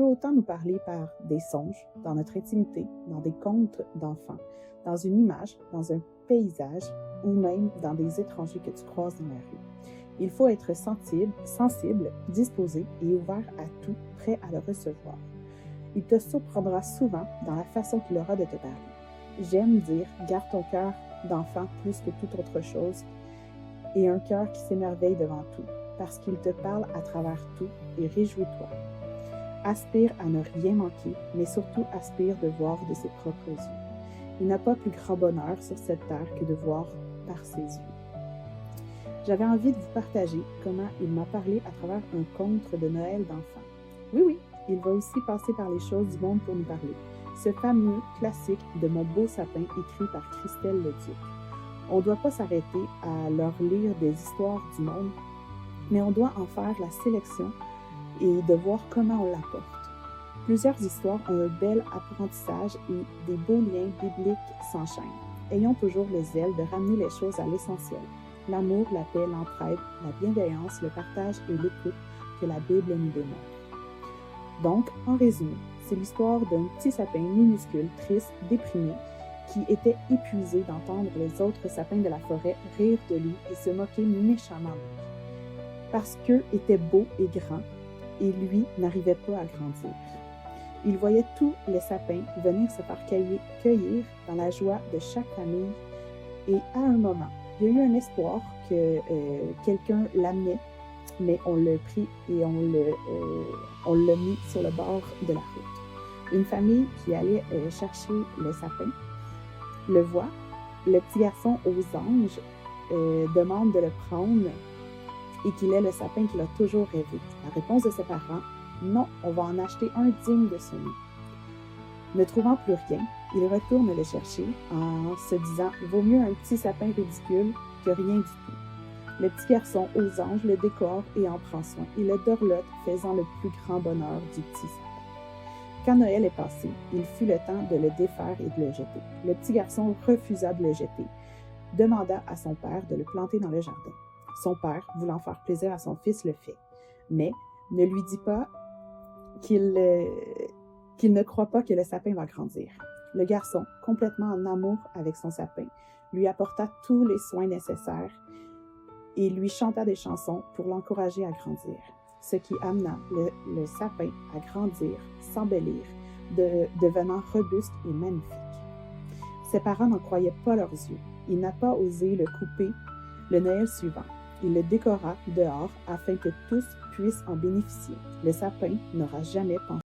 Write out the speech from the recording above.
peut autant nous parler par des songes, dans notre intimité, dans des contes d'enfants, dans une image, dans un paysage ou même dans des étrangers que tu croises dans la rue. Il faut être sensible, disposé et ouvert à tout, prêt à le recevoir. Il te surprendra souvent dans la façon qu'il aura de te parler. J'aime dire, garde ton cœur d'enfant plus que toute autre chose et un cœur qui s'émerveille devant tout, parce qu'il te parle à travers tout et réjouis-toi. Aspire à ne rien manquer, mais surtout aspire de voir de ses propres yeux. Il n'a pas plus grand bonheur sur cette terre que de voir par ses yeux. J'avais envie de vous partager comment il m'a parlé à travers un conte de Noël d'enfants. Oui, il va aussi passer par les choses du monde pour nous parler. Ce fameux classique de Mon beau sapin écrit par Christelle Leduc. On ne doit pas s'arrêter à leur lire des histoires du monde, mais on doit en faire la sélection et de voir comment on l'apporte. Plusieurs histoires ont un bel apprentissage et des beaux liens bibliques s'enchaînent. Ayons toujours le zèle de ramener les choses à l'essentiel. L'amour, la paix, l'entraide, la bienveillance, le partage et l'écoute que la Bible nous démontre. Donc, en résumé, c'est l'histoire d'un petit sapin minuscule, triste, déprimé, qui était épuisé d'entendre les autres sapins de la forêt rire de lui et se moquer méchamment de lui. Parce qu'eux étaient beaux et grands, et lui n'arrivait pas à grandir. Il voyait tous les sapins venir se faire cueillir dans la joie de chaque famille, et à un moment, il y a eu un espoir que quelqu'un l'amenait, mais on l'a pris et on l'a mis sur le bord de la route. Une famille qui allait chercher le sapin le voit, le petit garçon aux anges demande de le prendre et qu'il est le sapin qu'il a toujours rêvé. La réponse de ses parents, non, on va en acheter un digne de ce nom. Ne trouvant plus rien, il retourne le chercher en se disant « Vaut mieux un petit sapin ridicule que rien du tout ». Le petit garçon aux anges le décore et en prend soin, et le dorlote faisant le plus grand bonheur du petit sapin. Quand Noël est passé, il fut le temps de le défaire et de le jeter. Le petit garçon refusa de le jeter, demanda à son père de le planter dans le jardin. Son père, voulant faire plaisir à son fils, le fait, mais ne lui dit pas qu'il ne croit pas que le sapin va grandir. Le garçon, complètement en amour avec son sapin, lui apporta tous les soins nécessaires et lui chanta des chansons pour l'encourager à grandir, ce qui amena le sapin à grandir, s'embellir, devenant robuste et magnifique. Ses parents n'en croyaient pas leurs yeux. Il n'a pas osé le couper le Noël suivant. Il le décora dehors afin que tous puissent en bénéficier. Le sapin n'aura jamais pensé